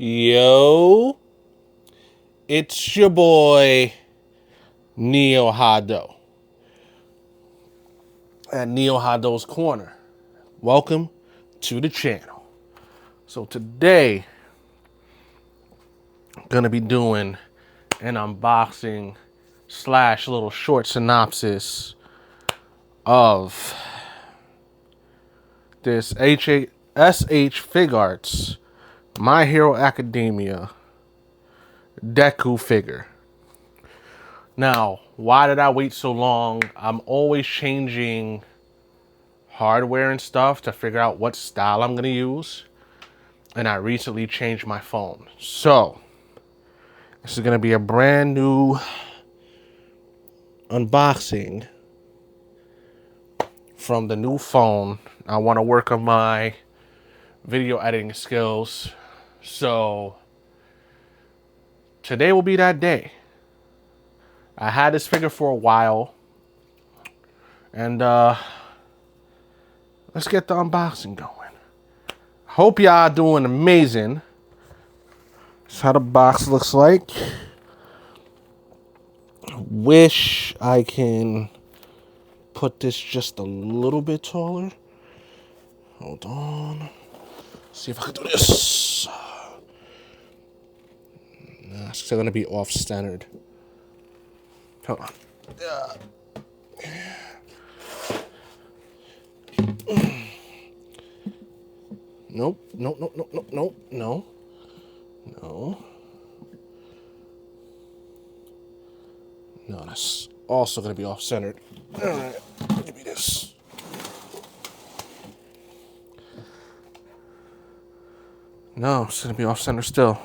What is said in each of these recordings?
Yo, it's your boy Neohadou at Neohadou's Corner. Welcome to the channel. So today, I'm gonna be doing an unboxing slash little short synopsis of this SH Fig Arts My Hero Academia Deku figure. Now, why did I wait so long? I'm always changing hardware and stuff to figure out what style I'm going to use. And I recently changed my phone. So, this is going to be a brand new unboxing from the new phone. I want to work on my video editing skills. So, today will be that day. I had this figure for a while. And let's get the unboxing going. Hope y'all doing amazing. That's how the box looks like. Wish I can put this just a little bit taller. Hold on. See if I can do this. Nah, it's still gonna be off-centered. Hold on. Nope. No. No, that's also going to be off-centered. All right, give me this. No, it's going to be off-center still.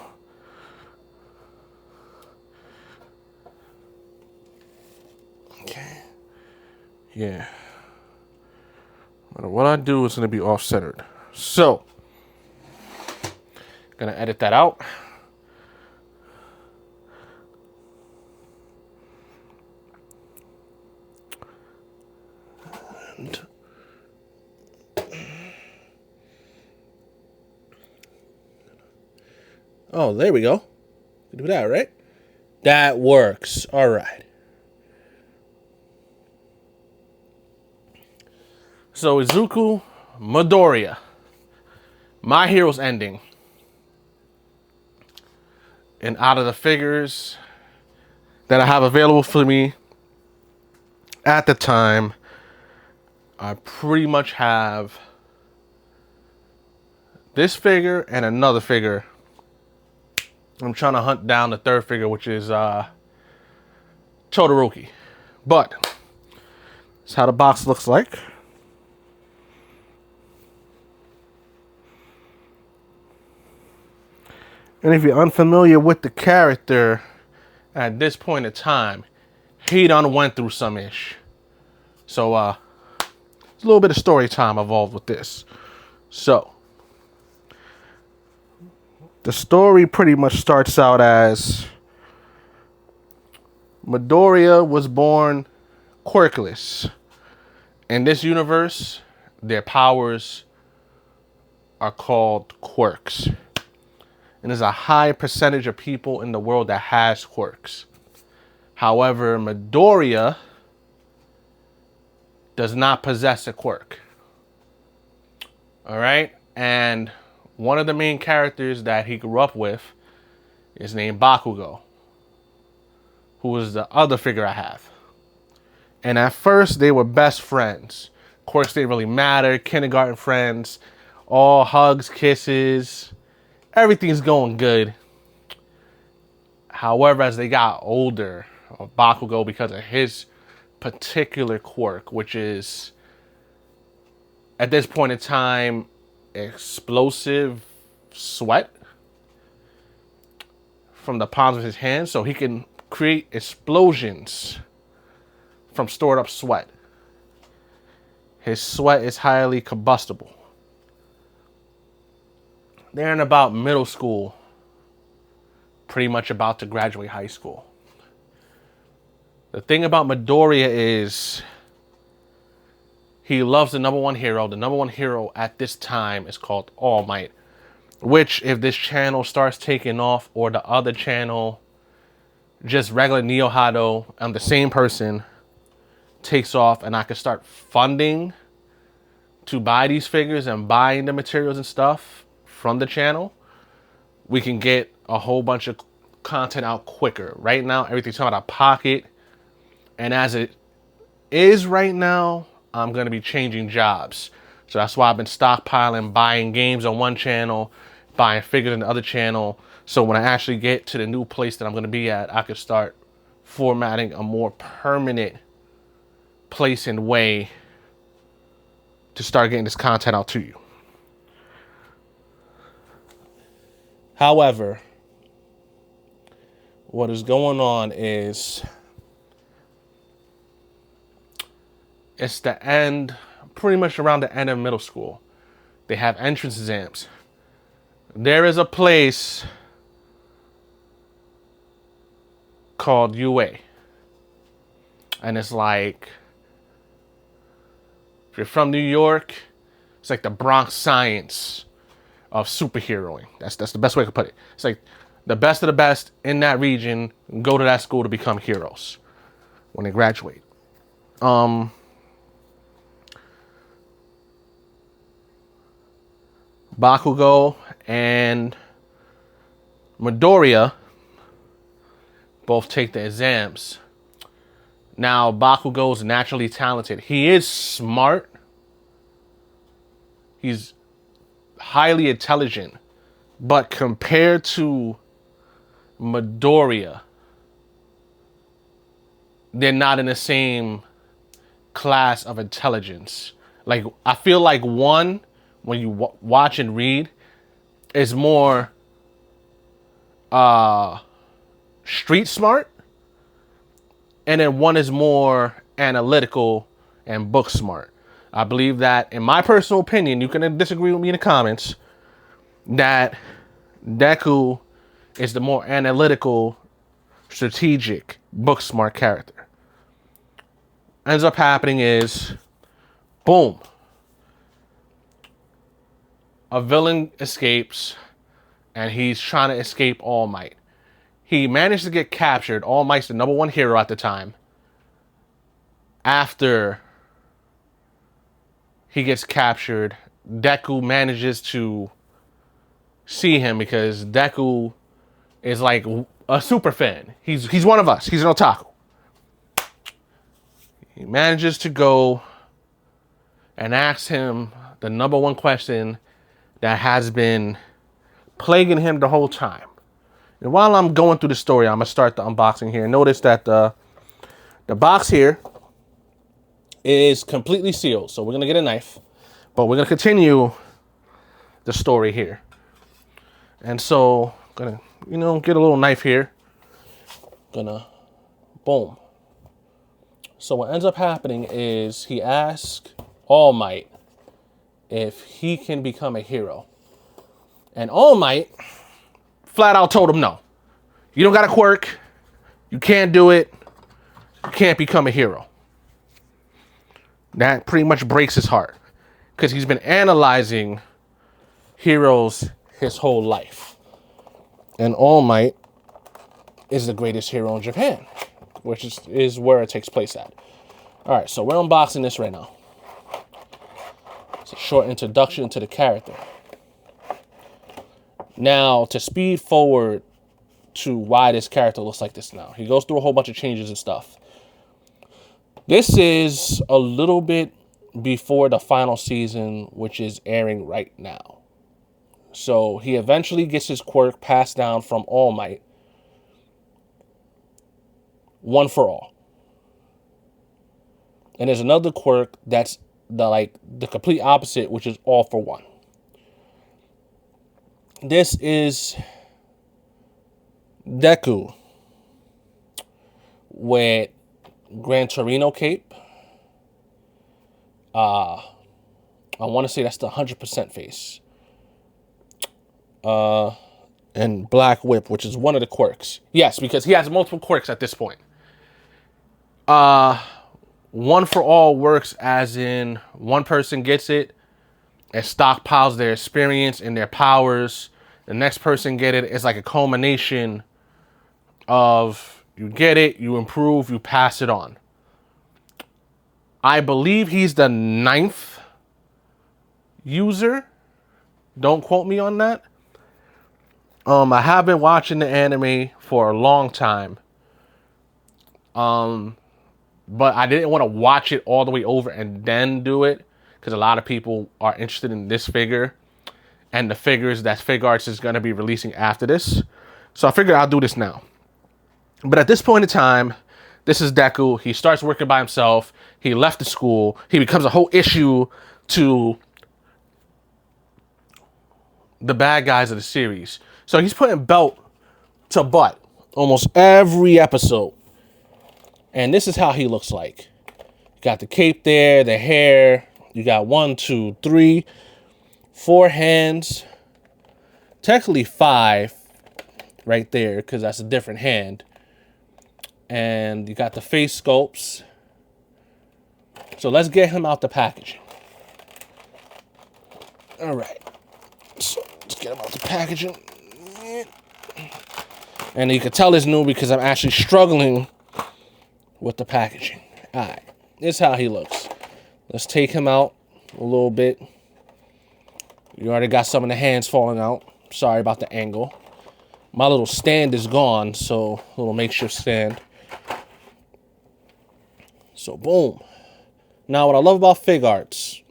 Okay. Yeah. No matter what I do, it's going to be off-centered. So, going to edit that out. Oh, there we go. Do that, right? That works. All right. So, Izuku Midoriya. My Hero's ending. And out of the figures that I have available for me at the time, I pretty much have this figure and another figure. I'm trying to hunt down the third figure, which is Todoroki. But that's how the box looks like. And if you're unfamiliar with the character at this point in time, he done went through some ish. So there's a little bit of story time involved with this. So the story pretty much starts out as Midoriya was born quirkless. In this universe, their powers are called quirks. And there's a high percentage of people in the world that has quirks. However, Midoriya does not possess a quirk. All right? And one of the main characters that he grew up with is named Bakugo, who is the other figure I have. And at first, they were best friends. Quirks didn't really matter. Kindergarten friends. All hugs, kisses. Everything's going good. However, as they got older, Bakugo, because of his particular quirk, which is, at this point in time, explosive sweat from the palms of his hands, so he can create explosions from stored up sweat. His sweat is highly combustible. They're in about middle school, pretty much about to graduate high school. The thing about Midoriya is he loves the number one hero. The number one hero at this time is called All Might. which if this channel starts taking off or the other channel, just regular Neohadou, I'm the same person, takes off and I can start funding to buy these figures and buying the materials and stuff from the channel, we can get a whole bunch of content out quicker. Right now, everything's out of pocket. And as it is right now, I'm going to be changing jobs. So that's why I've been stockpiling, buying games on one channel, buying figures on the other channel. So when I actually get to the new place that I'm going to be at, I can start formatting a more permanent place and way to start getting this content out to you. However, what is going on is it's the end, pretty much around the end of middle school. They have entrance exams. There is a place called UA. And it's like, if you're from New York, it's like the Bronx Science of superheroing. That's the best way to put it. It's like the best of the best in that region go to that school to become heroes when they graduate. Bakugo and Midoriya both take the exams. Now, Bakugo is naturally talented. He is smart. He's highly intelligent. But compared to Midoriya, they're not in the same class of intelligence. Like, I feel like one, when you watch and read, is more street smart. And then one is more analytical and book smart. I believe that, in my personal opinion, you can disagree with me in the comments, that Deku is the more analytical, strategic, book smart character. Ends up happening is, boom. A villain escapes, and he's trying to escape All Might. He managed to get captured. All Might's the #1 hero at the time. After he gets captured, Deku manages to see him because Deku is like a super fan. He's one of us. He's an otaku. He manages to go and ask him the #1 question that has been plaguing him the whole time. And while I'm going through the story, I'm going to start the unboxing here. Notice that the box here is completely sealed. So we're going to get a knife, but we're going to continue the story here. And so I'm going to, get a little knife here. Gonna, boom. So what ends up happening is he asks All Might if he can become a hero. And All Might flat out told him no. You don't got a quirk. You can't do it. You can't become a hero. That pretty much breaks his heart, because he's been analyzing heroes his whole life. And All Might is the greatest hero in Japan, which is where it takes place at. All right, so we're unboxing this right now. It's a short introduction to the character. Now, to speed forward to why this character looks like this now. He goes through a whole bunch of changes and stuff. This is a little bit before the final season, which is airing right now. So he eventually gets his quirk passed down from All Might. One for all. And there's another quirk that's the complete opposite, which is all for one. This is Deku with Gran Torino cape. I want to say that's the 100% face. And Black Whip, which is one of the quirks. Yes, because he has multiple quirks at this point. One for all works as in one person gets it It stockpiles their experience and their powers. The next person get it. It's like a culmination of you get it, you improve, you pass it on. I believe he's the 9th user. Don't quote me on that. I have been watching the anime for a long time. But I didn't want to watch it all the way over and then do it, because a lot of people are interested in this figure and the figures that Figuarts is going to be releasing after this. So I figured I'll do this now. But at this point in time, this is Deku. He starts working by himself. He left the school. He becomes a whole issue to the bad guys of the series. So he's putting belt to butt almost every episode. And this is how he looks like. You got the cape there, the hair. You got 1, 2, 3, 4 hands. Technically 5 right there, because that's a different hand. And you got the face sculpts. So let's get him out the packaging. All right. So let's get him out the packaging. And you can tell it's new because I'm actually struggling with the packaging. All right. This is how he looks. Let's take him out a little bit. You already got some of the hands falling out. Sorry about the angle. My little stand is gone, so a little makeshift stand. So boom. Now what I love about Figuarts,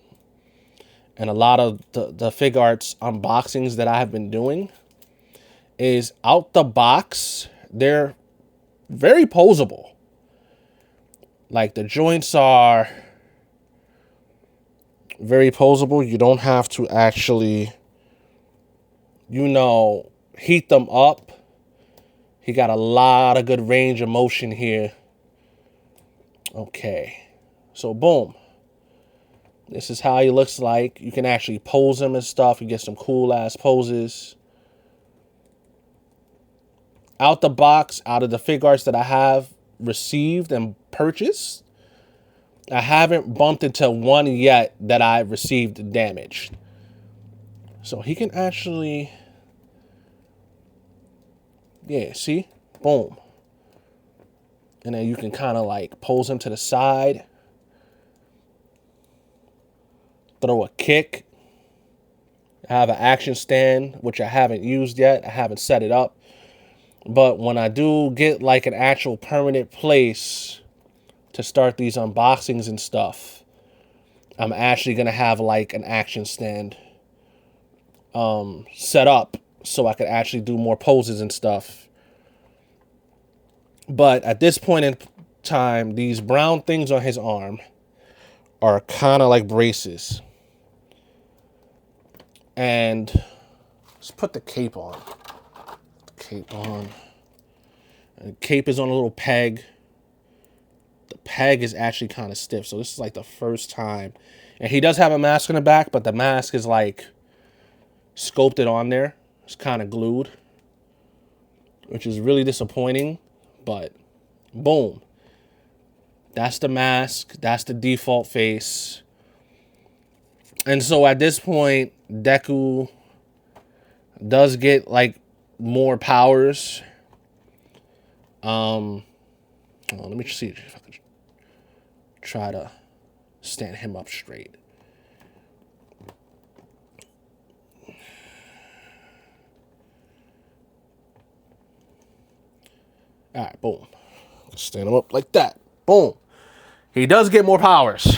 and a lot of the Figuarts unboxings that I have been doing, is out the box, they're very posable. Like the joints are very posable. You don't have to actually, heat them up. He got a lot of good range of motion here. Okay. So boom. This is how he looks like. You can actually pose him and stuff. You get some cool ass poses. Out the box, out of the Figuarts that I have received and purchased, I haven't bumped into one yet that I received damaged. So he can actually, yeah, see? Boom. And then you can kind of like pose him to the side. Throw a kick. I have an action stand, which I haven't used yet. I haven't set it up. But when I do get like an actual permanent place to start these unboxings and stuff, I'm actually going to have like an action stand set up so I could actually do more poses and stuff. But at this point in time, these brown things on his arm are kind of like braces. And let's put the cape on. Cape on. And the cape is on a little peg. The peg is actually kind of stiff. So this is like the first time. And he does have a mask on the back, but the mask is like sculpted on there. It's kind of glued, which is really disappointing. But boom. That's the mask. That's the default face. And so at this point, Deku does get like more powers. Let me see if I can try to stand him up straight. All right, boom. Stand him up like that. Boom. He does get more powers.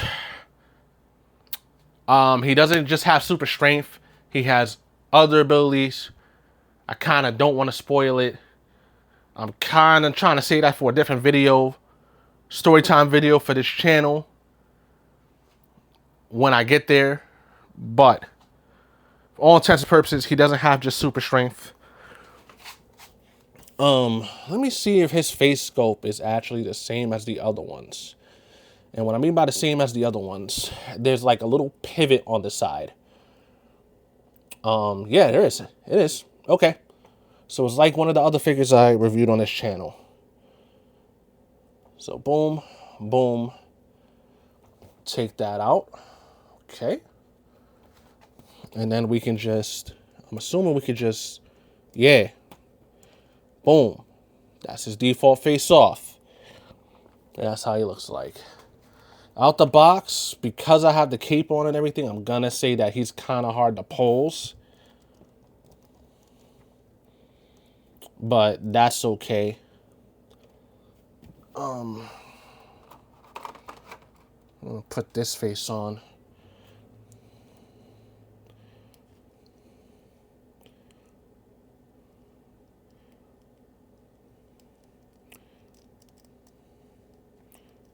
He doesn't just have super strength. He has other abilities. I kind of don't want to spoil it. I'm kind of trying to say that for a different video, storytime video for this channel when I get there. But for all intents and purposes, he doesn't have just super strength. Let me see if his face sculpt is actually the same as the other ones. And what I mean by the same as the other ones, there's like a little pivot on the side. Yeah, there is. It is. Okay. So it's like one of the other figures I reviewed on this channel. So boom, boom. Take that out. Okay. And then we can just, I'm assuming we could just, yeah. Boom. That's his default face off. That's how he looks like. Out the box, because I have the cape on and everything, I'm going to say that he's kind of hard to pose. But that's okay. I'm going to put this face on.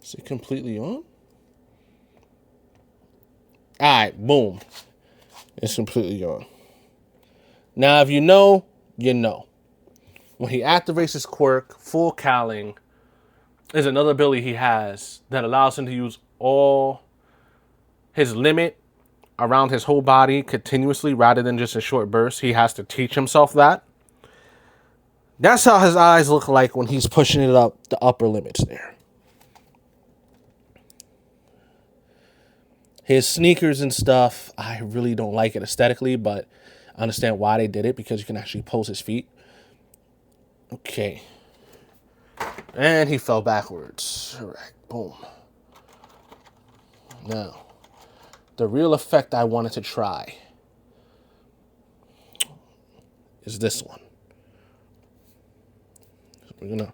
Is it completely on? Alright, boom. It's completely on. Now, if you know, you know. When he activates his quirk, full cowling is another ability he has that allows him to use all his limit around his whole body continuously rather than just a short burst. He has to teach himself that. That's how his eyes look like when he's pushing it up the upper limits there. His sneakers and stuff, I really don't like it aesthetically, but I understand why they did it because you can actually pose his feet. Okay. And he fell backwards. All right, boom. Now, the real effect I wanted to try is this one. We're going to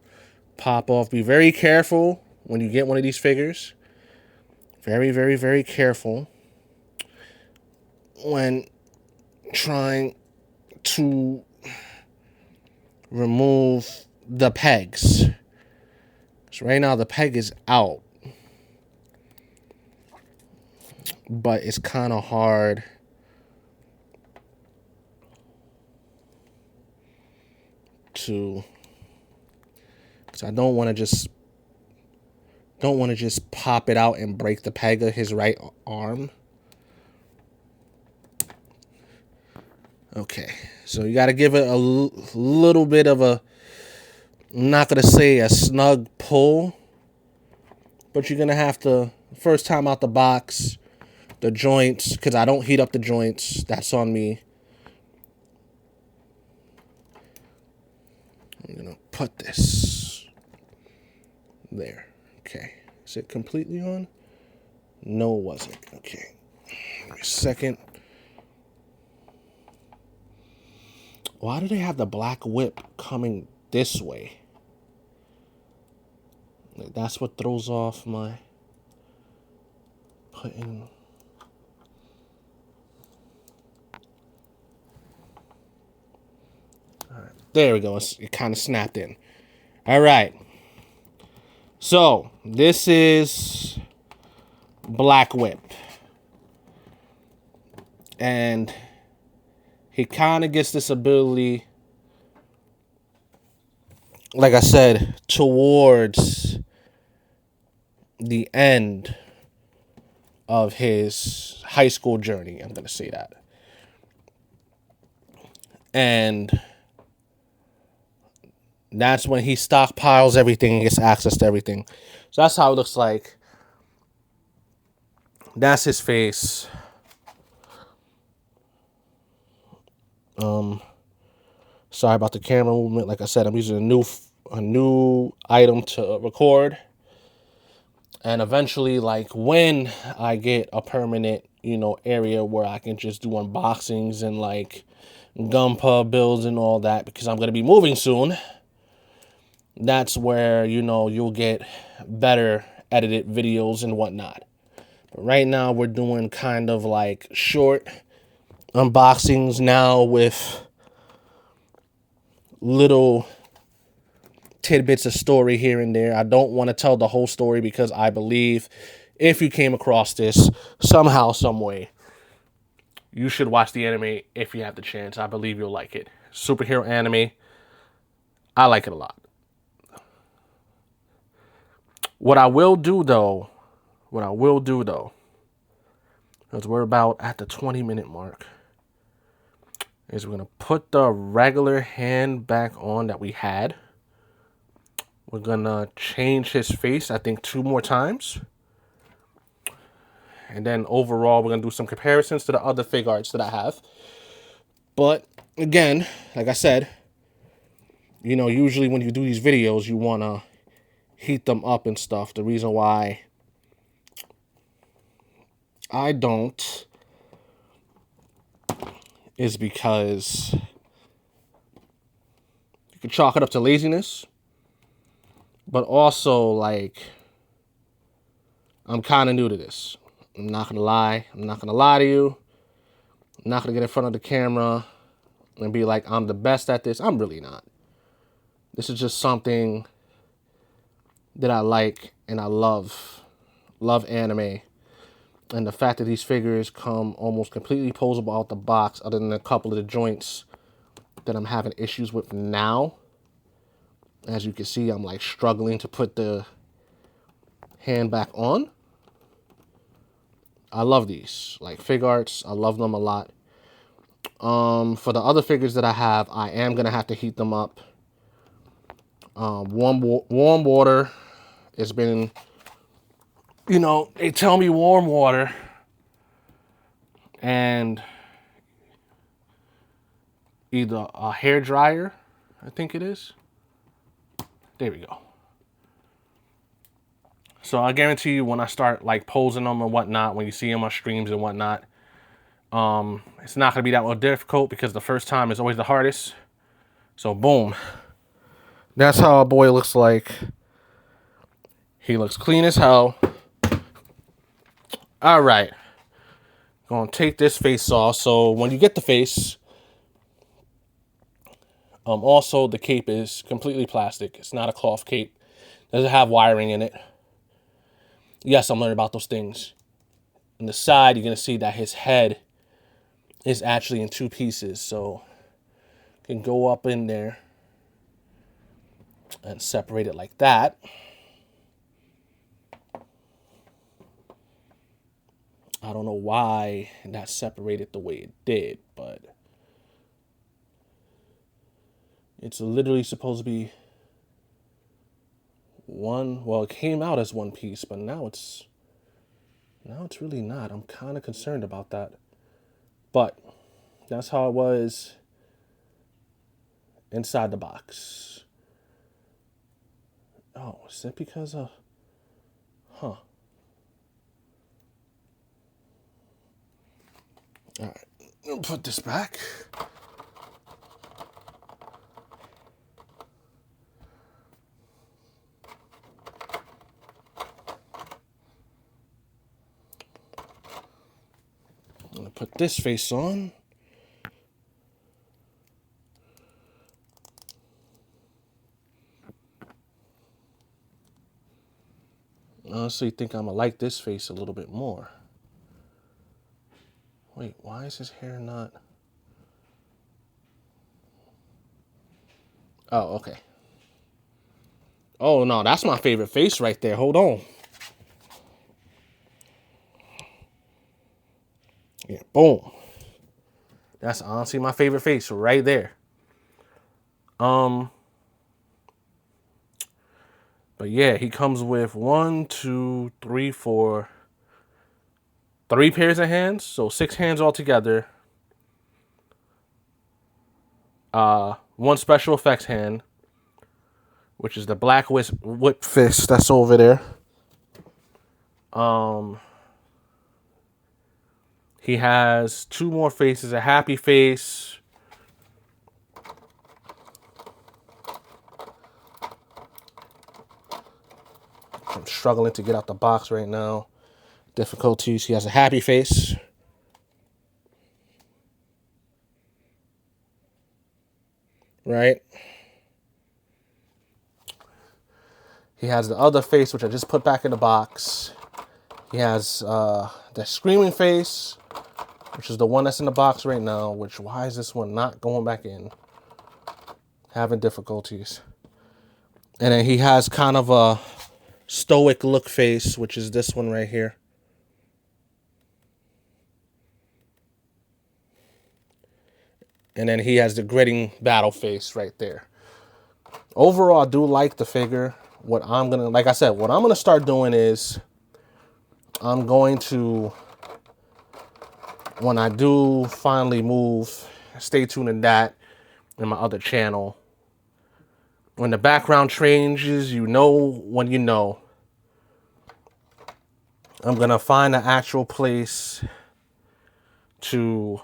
pop off. Be very careful when you get one of these figures. Very, very, very careful when trying to remove the pegs. So right now the peg is out. But it's kind of hard to, because I don't want to just pop it out and break the peg of his right arm. Okay, so you got to give it a little bit of a, I'm not going to say a snug pull, but you're going to have to, first time out the box, the joints, because I don't heat up the joints, that's on me. I'm going to put this there. Okay, is it completely on? No, it wasn't. Okay, give me a second. Why do they have the black whip coming this way? Like, that's what throws off my putting. All right, there we go. It kind of snapped in. All right. So this is Black Whip, and he kind of gets this ability, like I said, towards the end of his high school journey. I'm going to say that. And that's when he stockpiles everything and gets access to everything. So that's how it looks like. That's his face. Sorry about the camera movement. Like I said, I'm using a new item to record. And eventually, like, when I get a permanent, area where I can just do unboxings and like Gunpub builds and all that, because I'm going to be moving soon, that's where, you'll get better edited videos and whatnot. But right now we're doing kind of like short unboxings now with little tidbits of story here and there. I don't want to tell the whole story because I believe if you came across this somehow, some way, you should watch the anime if you have the chance. I believe you'll like it. Superhero anime. I like it a lot. What I will do though, because we're about at the 20-minute mark, is we're going to put the regular hand back on that we had. We're going to change his face, I think, 2 more times. And then overall, we're going to do some comparisons to the other fig arts that I have. But again, like I said, you know, usually when you do these videos, you want to heat them up and stuff. The reason why I don't is because you can chalk it up to laziness, but also, like, I'm kind of new to this. I'm not going to lie. I'm not going to lie to you. I'm not going to get in front of the camera and be like, I'm the best at this. I'm really not. This is just something that I like and I love. Love anime. And the fact that these figures come almost completely posable out the box, other than a couple of the joints that I'm having issues with now. As you can see, I'm like struggling to put the hand back on. I love these. Like fig arts, I love them a lot. For the other figures that I have, I am going to have to heat them up. Warm water. It's been, you know, they tell me warm water. And either a hair dryer, I think it is. There we go. So I guarantee you when I start like posing them and whatnot, when you see them on streams and whatnot, it's not going to be that well difficult because the first time is always the hardest. So boom. That's how our boy looks like. He looks clean as hell. All right. Gonna take this face off. So when you get the face, also the cape is completely plastic. It's not a cloth cape. Doesn't have wiring in it. Yes, I'm learning about those things. On the side, you're gonna see that his head is actually in two pieces. So you can go up in there and separate it like that. I don't know why that separated the way it did, but it's literally supposed to be one. Well, it came out as one piece, but now it's really not. I'm kind of concerned about that. But that's how it was inside the box. Oh, is that because of... Huh. All right, I'll put this back. I'm gonna put this face on. I honestly think I'm gonna like this face a little bit more. Wait, why is his hair not... Oh, okay. Oh, no, that's my favorite face right there. Hold on. Yeah, boom. That's honestly my favorite face right there. But yeah, he comes with 1, 2, 3, 4, 3 pairs of hands. So 6 hands altogether. One special effects hand, which is the black whip fist that's over there. He has 2 more faces, a happy face. I'm struggling to get out the box right now. Difficulties. He has a happy face. Right? He has the other face, which I just put back in the box. He has the screaming face, which is the one that's in the box right now, which, why is this one not going back in? Having difficulties. And then he has kind of a stoic look face, which is this one right here. And then he has the gritting battle face right there. Overall, I do like the figure. What I'm gonna, like I said, what I'm gonna start doing is I'm going to, when I do finally move, stay tuned in that in my other channel. When the background changes, you know when you know. I'm going to find an actual place to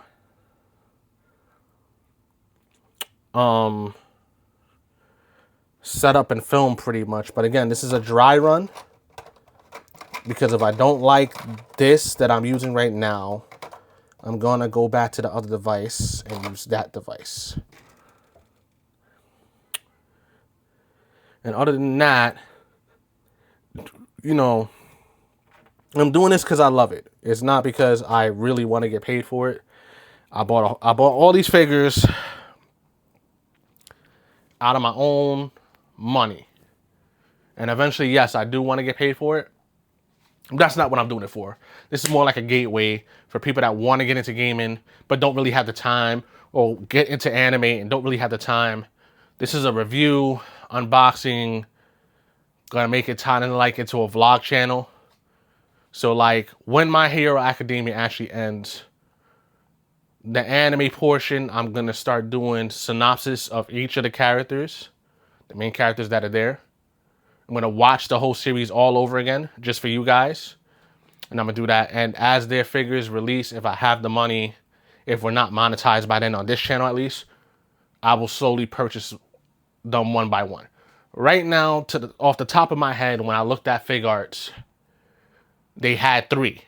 set up and film pretty much. But again, this is a dry run, because if I don't like this that I'm using right now, I'm going to go back to the other device and use that device. And other than that, you know, I'm doing this because I love it. It's not because I really want to get paid for it. I bought all these figures out of my own money. And eventually, yes, I do want to get paid for it. That's not what I'm doing it for. This is more like a gateway for people that want to get into gaming but don't really have the time, or get into anime and don't really have the time. This is a review, unboxing, gonna make it kind of like into a vlog channel. So like when My Hero Academia actually ends, the anime portion, I'm gonna start doing synopsis of each of the characters, the main characters that are there. I'm going to watch the whole series all over again just for you guys. And I'm going to do that. And as their figures release, if I have the money, if we're not monetized by then on this channel at least, I will slowly purchase them one by one. Right now, off the top of my head, when I looked at Fig Arts, they had 3.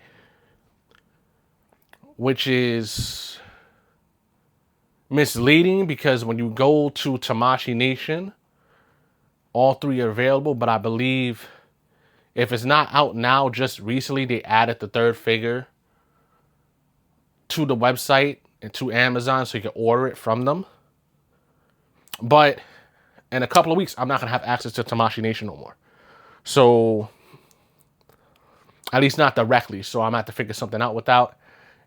Which is misleading, because when you go to Tamashii Nation, all 3 are available, but I believe if it's not out now, just recently they added the 3rd figure to the website and to Amazon so you can order it from them. But in a couple of weeks, I'm not going to have access to Tamashii Nation no more. So, at least not directly. So I'm going to have to figure something out without.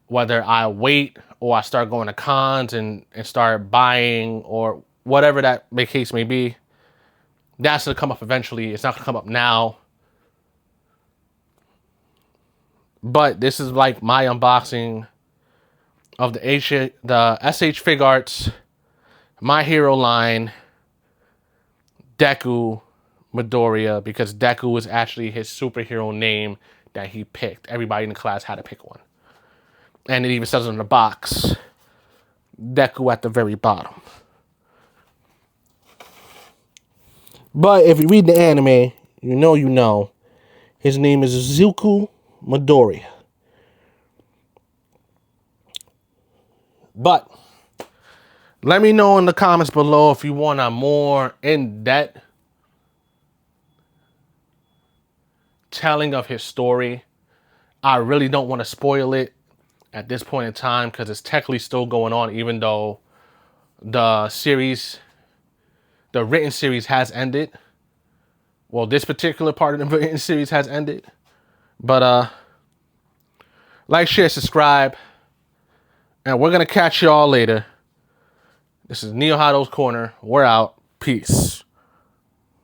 Whether I wait or I start going to cons and start buying, or whatever that case may be. That's going to come up eventually. It's not going to come up now. But this is like my unboxing of the SH Fig Arts My Hero line Deku Midoriya, because Deku is actually his superhero name that he picked. Everybody in the class had to pick one. And it even says on the box, Deku at the very bottom. But if you read the anime, you know. His name is Zuko Midoriya. But let me know in the comments below if you want a more in-depth telling of his story. I really don't want to spoil it at this point in time, because it's technically still going on, even though the written series has ended. Well, this particular part of the written series has ended. But like, share, subscribe, and we're gonna catch y'all later. This is Neohadou's Corner. We're out. Peace.